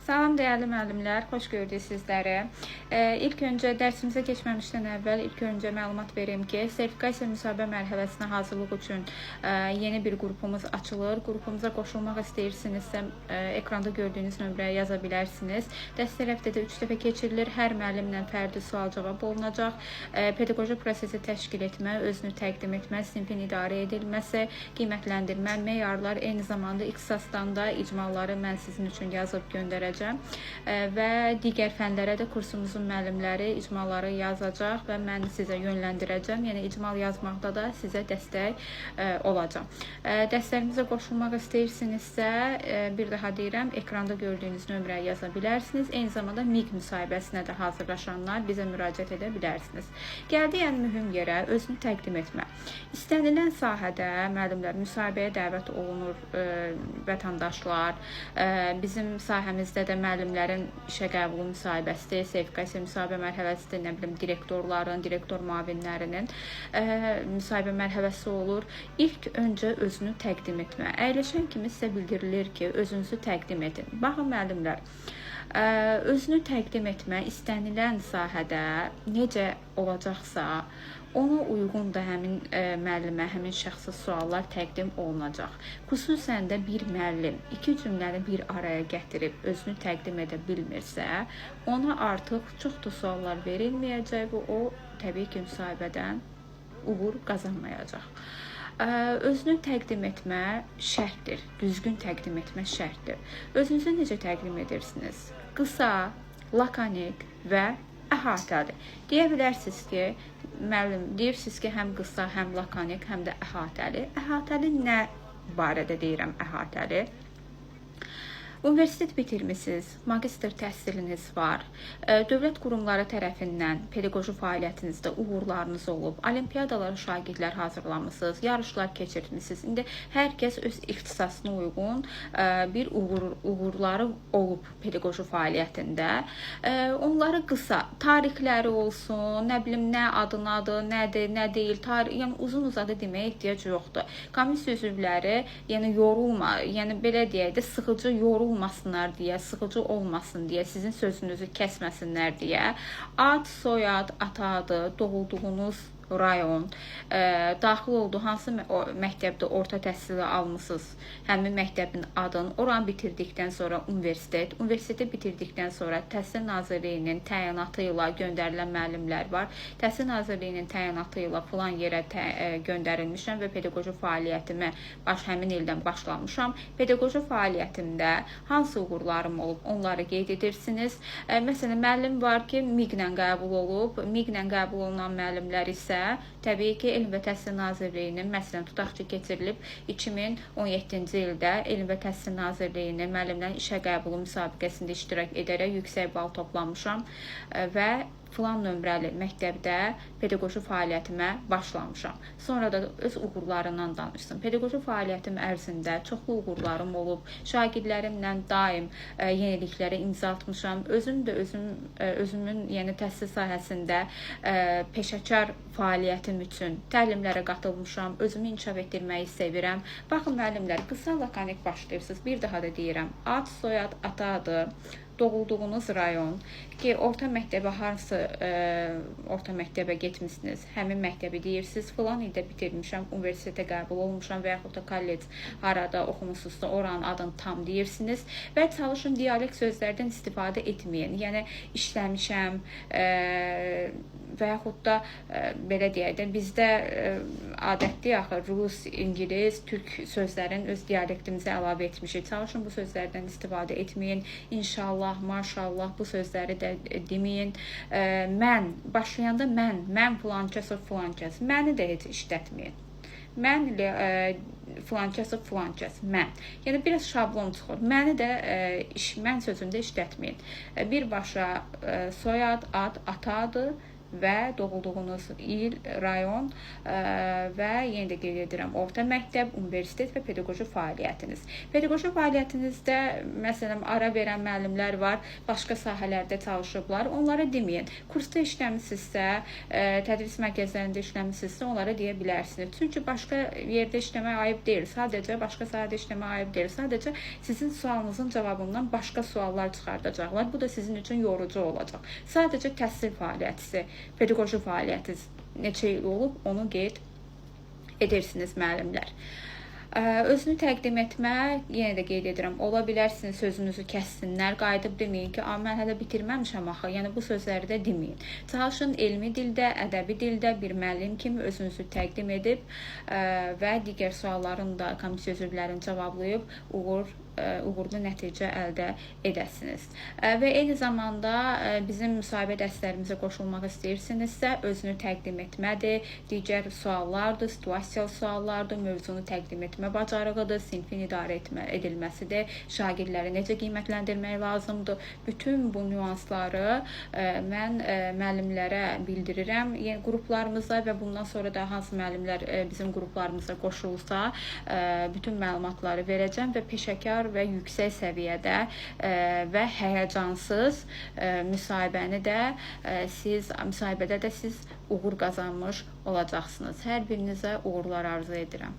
Salam değerli müəllimlər, xoş gördük sizləri. İlk öncə dərsimizə keçməmişdən əvvəl ilk öncə məlumat verim ki, sertifikasiya müsahibə mərhələsinə hazırlıq üçün yeni bir qrupumuz açılır. Qrupumuza qoşulmaq istəyirsinizsə, ekranda gördüyünüz nömrəyə yaza bilərsiniz. Dəstək həftədə 3 dəfə keçirilir. Hər müəllimlə fərdi sual-cavab olunacaq. Pedaqoji prosesi təşkil etmə, özünü təqdim etmə, sinfin idarə edilməsi, qiymətləndirmə, meyarlar, eyni zamanda ixtisasdan da icmalları mən sizin üçün yazıb göndərəcəm. Və digər fənlərə də kursumuzun müəllimləri icmalları yazacaq və mən sizə yönləndirəcəm. Yəni icmal yazmaqda da sizə dəstək olacaq. Dəstəyimizə qoşulmaq istəyirsinizsə, bir daha deyirəm, ekranda gördüyünüz nömrəyə yaza bilərsiniz. Eyni zamanda MİQ müsahibəsinə də hazırlaşanlar bizə müraciət edə bilərsiniz. Gəldik ən mühüm yerə, özünü təqdim etmə. İstənilən sahədə müəllimlər müsahibəyə dəvət olunur vətəndaşlar. Bizim sahəmizdə də müəllimlərin işə qəbulu müsahibəsidir, sertifikasiya müsahibə mərhələsidir, nə bilim, direktorların, direktor müavinlərinin müsahibə mərhələsi olur. İlk öncə özünü təqdim etmə. Əyləşən kimi sizə bildirilir ki, özünüzü təqdim edin. Baxın müəllimlər, özünü təqdim etmə istənilən sahədə necə olacaqsa, ona uyğun da həmin müəllimə, həmin şəxsi suallar təqdim olunacaq. Xüsusən də bir müəllim iki cümləni bir araya gətirib özünü təqdim edə bilmirsə, ona artıq çox da suallar verilməyəcək və o təbii ki, müsahibədən uğur qazanmayacaq. Özünü təqdim etmə şərtdir, düzgün təqdim etmə şərtdir. Özünüzü necə təqdim edirsiniz? Qısa, lakanik və əhatəli. Deyə bilərsiniz ki, müəllim, deyirsiniz ki, həm qısa, həm lakanik, həm də əhatəli. Əhatəli nə barədə deyirəm əhatəli? Universitet bitirmisiniz, magistr təhsiliniz var, dövlət qurumları tərəfindən pedaqoji fəaliyyətinizdə uğurlarınız olub, olimpiyadalara şagirdlər hazırlamısınız, yarışlar keçirtmisiniz. İndi hər kəs öz ixtisasına uyğun bir uğurları olub pedaqoji fəaliyyətində. Onları qısa, tarixləri olsun, nə bilim, nə adınadır, nədir, nə deyil, yəni uzun-uzadı deməyə ehtiyac yoxdur. Komissiya üzvləri, yəni yorulma, yəni belə deyək də, sıxıcı olmasınlar deyə, sıxıcı olmasın deyə, sizin sözünüzü kəsməsinlər deyə ad, soyad, ata adı, doğulduğunuz rayon, daxil olduğu hansı məktəbdə orta təhsili almısınız, həmin məktəbin adını, oranı bitirdikdən sonra universiteti bitirdikdən sonra Təhsil Nazirliyinin təyinatı ilə göndərilən müəllimlər var. Təhsil Nazirliyinin təyinatı ilə filan yerə göndərilmişəm və pedaqoji fəaliyyətimi həmin ildən başlamışam. Pedaqoji fəaliyyətimdə hansı uğurlarım olub, onları qeyd edirsiniz. Məsələn, müəllim var ki, MİQ-lə qəbul olub. MİQ-lə qəbul olunan müəllimlər isə təbii ki, Elm və Təhsil Nazirliyinin, məsələn, tutaq ki, keçirilib 2017-ci ildə Elm və Təhsil Nazirliyinin müəllimlərin işə qəbulu müsabiqəsində iştirak edərək yüksək bal toplamışam və filan nömrəli məktəbdə pedaqoji fəaliyyətimə başlamışam. Sonra da öz uğurlarından danışsın. Pedaqoji fəaliyyətim ərzində çoxlu uğurlarım olub. Şagirdlərimlə daim yeniliklərə imza atmışam. Özümün yəni təhsil sahəsində peşəkar fəaliyyətim üçün təlimlərə qatılmışam. Özümü inkişaf etdirməyi sevirəm. Baxın müəllimlər, qısa lakanik başlayırsınız. Bir daha da deyirəm. Ad, soyad, ata adı, doğulduğunuz rayon ki, orta məktəbə hansı orta məktəbə getmişsiniz, həmin məktəbi deyirsiniz, filan ildə bitirmişəm, universitetə qəbul olmuşam və yaxud da kollec harada oxumusunuzsa oranın adını tam deyirsiniz və çalışın dialekt sözlərdən istifadə etməyin. Yəni işləmişəm və yaxud da belə deyək də, bizdə adətli axı rus, ingilis, türk sözlərin öz dialektimizə əlavə etmişik. Çalışın bu sözlərdən istifadə etməyin. İnşallah, maşallah bu sözləri də deməyin. Mən, başlayanda mən filankəs, filankəs. Məni də heç işlətməyin. Mən ilə filankəs, filankəs, mən. Yəni, biraz şablon çıxır. Məni də mən sözündə işlətməyin. Birbaşa soyad, ad, ata adı və doğulduğunuz il, rayon və yenə də qeyd edirəm, orta məktəb, universitet və pedaqoji fəaliyyətiniz. Pedaqoji fəaliyyətinizdə, məsələn, ara verən müəllimlər var, başqa sahələrdə çalışıblar, onlara deməyin. Kursda işləmisinizsə, tədris mərkəzlərində işləmisinizsə, onlara deyə bilərsiniz. Çünki başqa yerdə işləmək ayıb deyil, sadəcə başqa sahədə işləmək ayıb deyil, sadəcə sizin sualınızın cavabından başqa suallar çıxardacaqlar. Bu da sizin üçün yorucu olacaq. Sadəcə təhsil fəaliyyəti, pedaqoji fəaliyyətiniz neçə il olub, onu qeyd edirsiniz müəllimlər. Özünü təqdim etmək, yenə də qeyd edirəm, ola bilər sizin sözünüzü kəssinlər, qayıdıb deməyin ki, mən hələ bitirməmişəm axı, yəni bu sözləri də deməyin. Çalışın elmi dildə, ədəbi dildə bir müəllim kimi özünüzü təqdim edib və digər sualların da komissiya üzvlərinin cavablayıb uğurlu nəticə əldə edəsiniz. Və eyni zamanda bizim müsahibə dərslərimizə qoşulmaq istəyirsinizsə, özünü təqdim etmədir, digər suallardır, situasiyalı suallardır, mövzunu təqdim etmə bacarığıdır, sinfin idarə edilməsidir, şagirdləri necə qiymətləndirmək lazımdır. Bütün bu nüansları mən müəllimlərə bildirirəm qruplarımıza və bundan sonra da hansı müəllimlər bizim qruplarımıza qoşulsa, bütün məlumatları verəcəm və peşəkar və yüksək səviyyədə və həyəcansız müsahibədə də siz uğur qazanmış olacaqsınız. Hər birinizə uğurlar arzu edirəm.